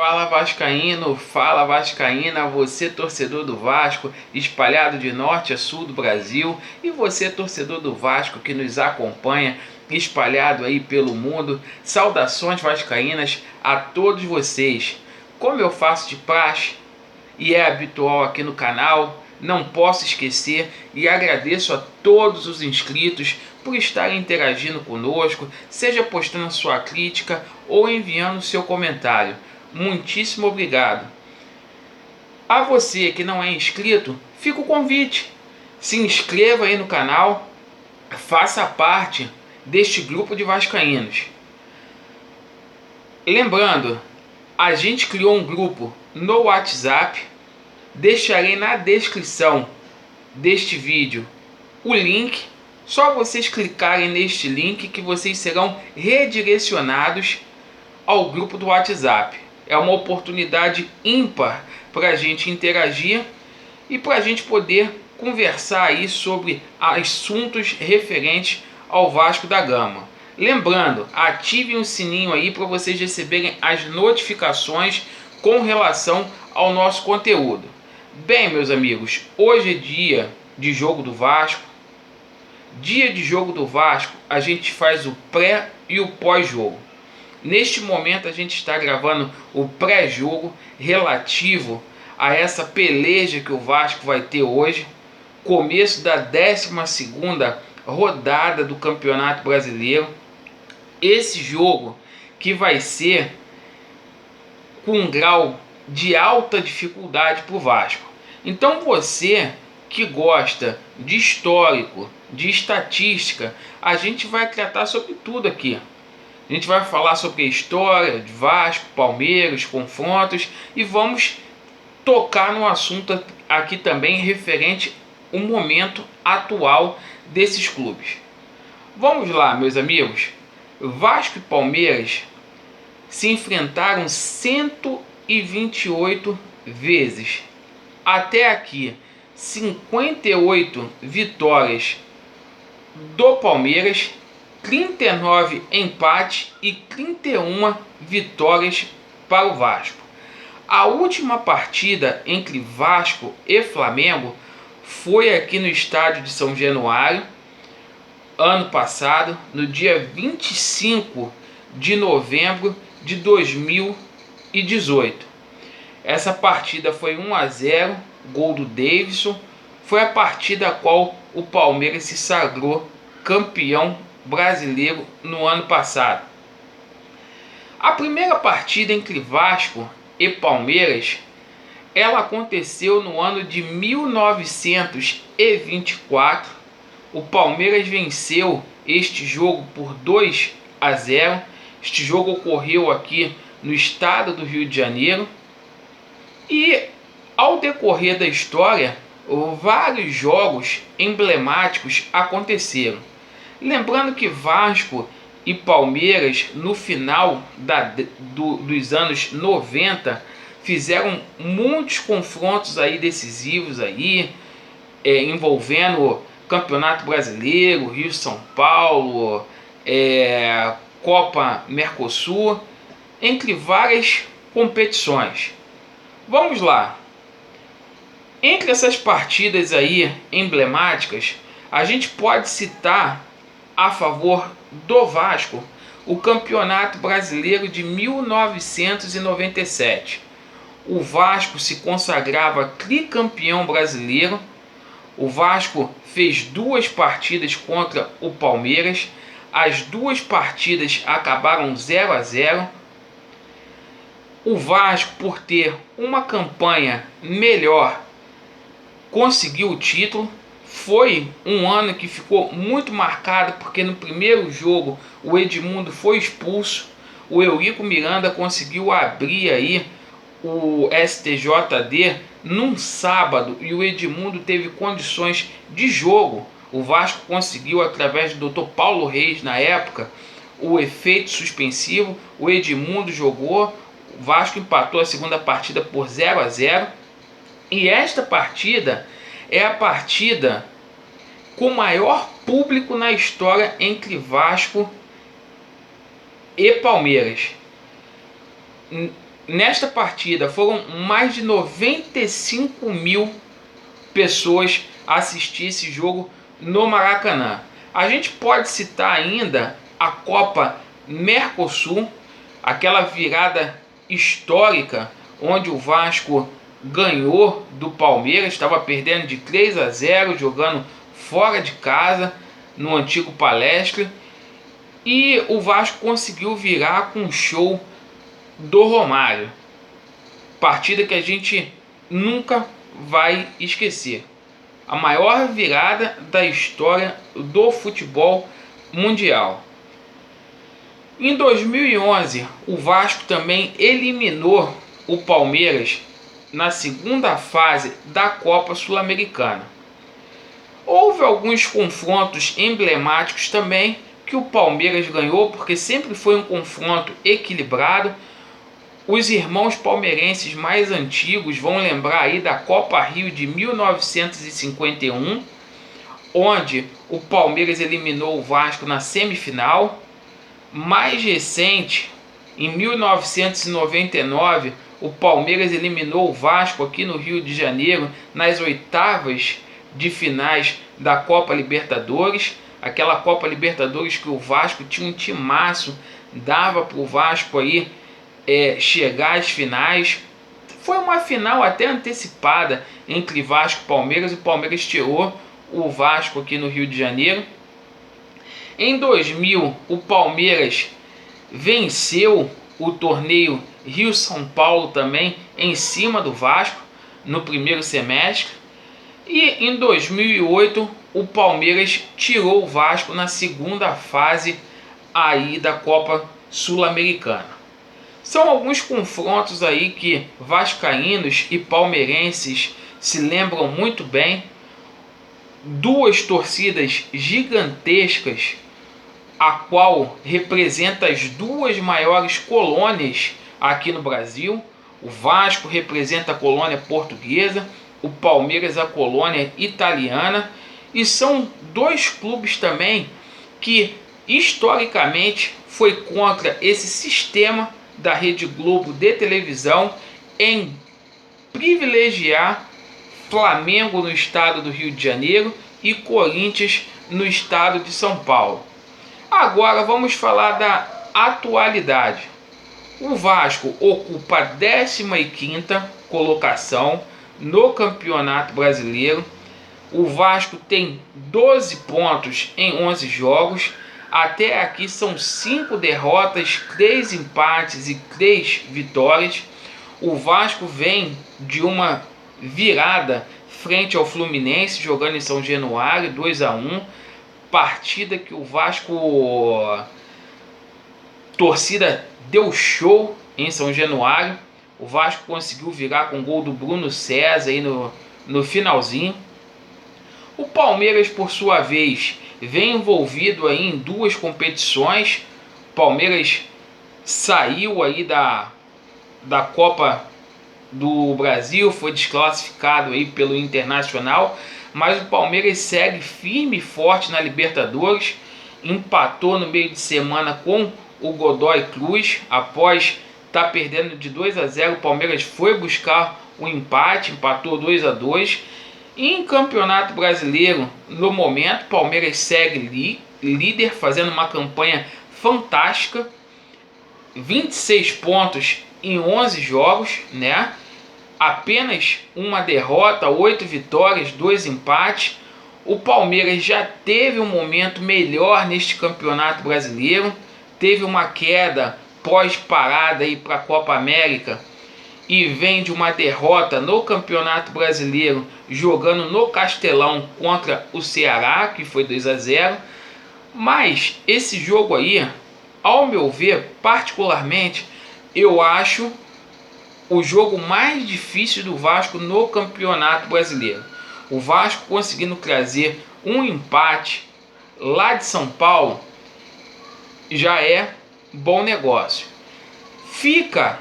Fala Vascaíno, fala Vascaína, você torcedor do Vasco, espalhado de norte a sul do Brasil, e você torcedor do Vasco que nos acompanha, espalhado aí pelo mundo. Saudações vascaínas a todos vocês. Como eu faço de praxe e é habitual aqui no canal, não posso esquecer e agradeço a todos os inscritos por estarem interagindo conosco, seja postando sua crítica ou enviando seu comentário. Muitíssimo obrigado. A você que não é inscrito, fica o convite. Se inscreva aí no canal, faça parte deste grupo de vascaínos. Lembrando, a gente criou um grupo no WhatsApp. Deixarei na descrição deste vídeo o link. Só vocês clicarem neste link que vocês serão redirecionados ao grupo do WhatsApp. É uma oportunidade ímpar para a gente interagir e para a gente poder conversar aí sobre assuntos referentes ao Vasco da Gama. Lembrando, ativem o sininho aí para vocês receberem as notificações com relação ao nosso conteúdo. Bem, meus amigos, hoje é dia de jogo do Vasco. Dia de jogo do Vasco, a gente faz o pré e o pós-jogo. Neste momento a gente está gravando o pré-jogo relativo a essa peleja que o Vasco vai ter hoje, começo da 12ª rodada do Campeonato Brasileiro. Esse jogo que vai ser com um grau de alta dificuldade para o Vasco. Então você que gosta de histórico, de estatística, a gente vai tratar sobre tudo aqui. A gente vai falar sobre a história de Vasco, Palmeiras, confrontos e vamos tocar no assunto aqui também referente ao momento atual desses clubes. Vamos lá, meus amigos. Vasco e Palmeiras se enfrentaram 128 vezes. Até aqui, 58 vitórias do Palmeiras, 39 empates e 31 vitórias para o Vasco. A última partida entre Vasco e Flamengo foi aqui no estádio de São Januário, ano passado, no dia 25 de novembro de 2018. Essa partida foi 1-0, gol do Davidson. Foi a partida a qual o Palmeiras se sagrou campeão brasileiro no ano passado. A primeira partida entre Vasco e Palmeiras, ela aconteceu no ano de 1924. O Palmeiras venceu este jogo por 2-0. Este jogo ocorreu aqui no estado do Rio de Janeiro. E ao decorrer da história, vários jogos emblemáticos aconteceram. Lembrando que Vasco e Palmeiras, no final dos anos 90, fizeram muitos confrontos aí decisivos aí, envolvendo Campeonato Brasileiro, Rio-São Paulo, Copa Mercosul, entre várias competições. Vamos lá. Entre essas partidas aí emblemáticas, a gente pode citar a favor do Vasco o Campeonato Brasileiro de 1997. O Vasco se consagrava tricampeão brasileiro. O Vasco fez 2 partidas contra o Palmeiras. As 2 partidas acabaram 0-0. O Vasco, por ter uma campanha melhor, conseguiu o título. Foi um ano que ficou muito marcado, porque no primeiro jogo o Edmundo foi expulso. O Eurico Miranda conseguiu abrir aí o STJD num sábado e o Edmundo teve condições de jogo. O Vasco conseguiu, através do Dr. Paulo Reis, na época, o efeito suspensivo. O Edmundo jogou. O Vasco empatou a segunda partida por 0-0. E esta partida é a partida com maior público na história entre Vasco e Palmeiras. nesta partida foram mais de 95 mil pessoas assistir esse jogo no Maracanã. A gente pode citar ainda a Copa Mercosul, aquela virada histórica onde o Vasco ganhou do Palmeiras, estava perdendo de 3-0, jogando fora de casa no antigo Palestra, e o Vasco conseguiu virar com um show do Romário. Partida que a gente nunca vai esquecer. A maior virada da história do futebol mundial. Em 2011, o Vasco também eliminou o Palmeiras na segunda fase da Copa Sul-Americana. Houve alguns confrontos emblemáticos também que o Palmeiras ganhou, porque sempre foi um confronto equilibrado. Os irmãos palmeirenses mais antigos vão lembrar aí da Copa Rio de 1951, onde o Palmeiras eliminou o Vasco na semifinal. Mais recente, em 1999, o Palmeiras eliminou o Vasco aqui no Rio de Janeiro nas oitavas de finais da Copa Libertadores. Aquela Copa Libertadores que o Vasco tinha um timaço, dava para o Vasco aí chegar às finais. Foi uma final até antecipada entre Vasco e Palmeiras. O Palmeiras tirou o Vasco aqui no Rio de Janeiro. Em 2000, o Palmeiras venceu o torneio Rio-São Paulo também em cima do Vasco no primeiro semestre. E em 2008, o Palmeiras tirou o Vasco na segunda fase aí da Copa Sul-Americana. São alguns confrontos aí que vascaínos e palmeirenses se lembram muito bem. Duas torcidas gigantescas, a qual representa as duas maiores colônias aqui no Brasil. O Vasco representa a colônia portuguesa, o Palmeiras a colônia italiana, e são dois clubes também que historicamente foi contra esse sistema da Rede Globo de televisão em privilegiar Flamengo no estado do Rio de Janeiro e Corinthians no estado de São Paulo. Agora vamos falar da atualidade. O Vasco ocupa a 15ª colocação no Campeonato Brasileiro. O Vasco tem 12 pontos em 11 jogos. Até aqui são 5 derrotas, 3 empates e 3 vitórias. O Vasco vem de uma virada frente ao Fluminense, jogando em São Januário, 2-1. Partida que o Vasco, torcida deu show em São Januário. O Vasco conseguiu virar com o gol do Bruno César aí no finalzinho. O Palmeiras, por sua vez, vem envolvido aí em duas competições. O Palmeiras saiu aí da Copa do Brasil, foi desclassificado aí pelo Internacional, mas o Palmeiras segue firme e forte na Libertadores. Empatou no meio de semana com o Godoy Cruz, após estar perdendo de 2-0, o Palmeiras foi buscar o empate, empatou 2-2. E em Campeonato Brasileiro, no momento, o Palmeiras segue líder, fazendo uma campanha fantástica, 26 pontos em 11 jogos, né? Apenas uma derrota, 8 vitórias, 2 empates. O Palmeiras já teve um momento melhor neste Campeonato Brasileiro, teve uma queda pós-parada para a Copa América e vem de uma derrota no Campeonato Brasileiro, jogando no Castelão contra o Ceará, que foi 2-0. Mas esse jogo aí, ao meu ver, particularmente, eu acho o jogo mais difícil do Vasco no Campeonato Brasileiro. O Vasco conseguindo trazer um empate lá de São Paulo já é bom negócio. Fica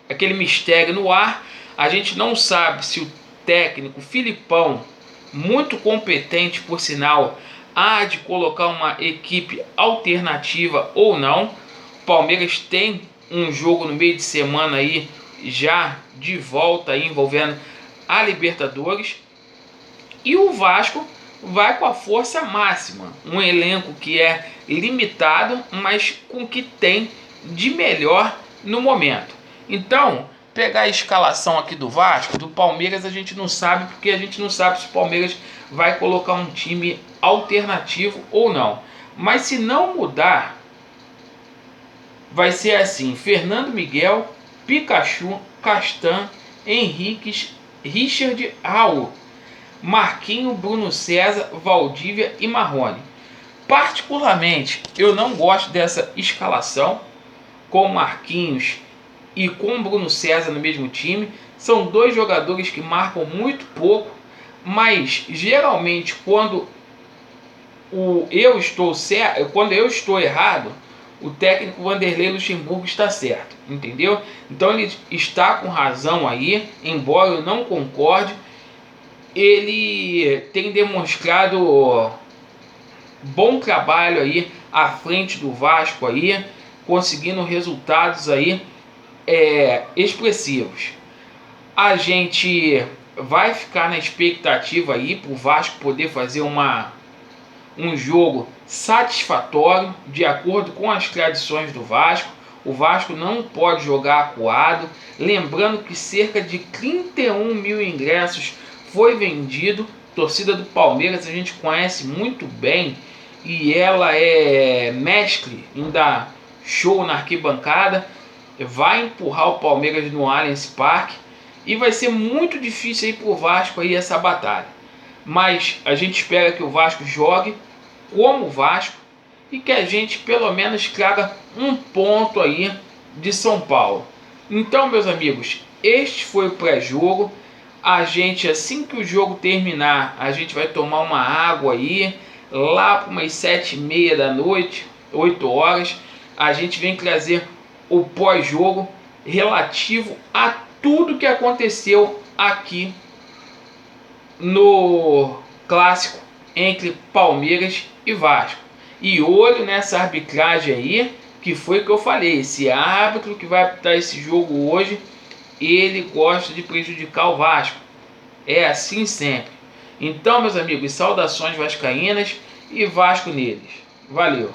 aquele mistério no ar. A gente não sabe se o técnico Filipão, muito competente por sinal, há de colocar uma equipe alternativa ou não. O Palmeiras tem um jogo no meio de semana aí, já de volta aí, envolvendo a Libertadores. E o Vasco vai com a força máxima, um elenco que é limitado, mas com o que tem de melhor no momento. Então, pegar a escalação aqui do Vasco, do Palmeiras a gente não sabe, porque a gente não sabe se o Palmeiras vai colocar um time alternativo ou não. Mas se não mudar, vai ser assim: Fernando Miguel, Pikachu, Castan, Henriques, Richard, Raul, Marquinho, Bruno César, Valdívia e Marrone. Particularmente, eu não gosto dessa escalação com Marquinhos e com Bruno César no mesmo time. São dois jogadores que marcam muito pouco, mas geralmente quando eu estou errado, o técnico Vanderlei Luxemburgo está certo, entendeu? Então ele está com razão aí, embora eu não concorde. Ele tem demonstrado bom trabalho aí à frente do Vasco aí, conseguindo resultados aí expressivos. A gente vai ficar na expectativa aí para o Vasco poder fazer um jogo satisfatório, de acordo com as tradições do Vasco. O Vasco não pode jogar acuado. Lembrando que cerca de 31 mil ingressos foi vendido. Torcida do Palmeiras a gente conhece muito bem e ela é mestre em dar show na arquibancada. Vai empurrar o Palmeiras no Allianz Parque e vai ser muito difícil aí para o Vasco aí essa batalha. Mas a gente espera que o Vasco jogue como o Vasco e que a gente pelo menos traga um ponto aí de São Paulo. Então, meus amigos, este foi o pré-jogo. A gente, assim que o jogo terminar, a gente vai tomar uma água aí, lá para umas 7h30 da noite, 8 horas, a gente vem trazer o pós-jogo relativo a tudo que aconteceu aqui no clássico entre Palmeiras e Vasco. E olho nessa arbitragem aí, que foi o que eu falei, esse árbitro que vai apitar esse jogo hoje, ele gosta de prejudicar o Vasco. É assim sempre. Então, meus amigos, saudações vascaínas e Vasco neles. Valeu!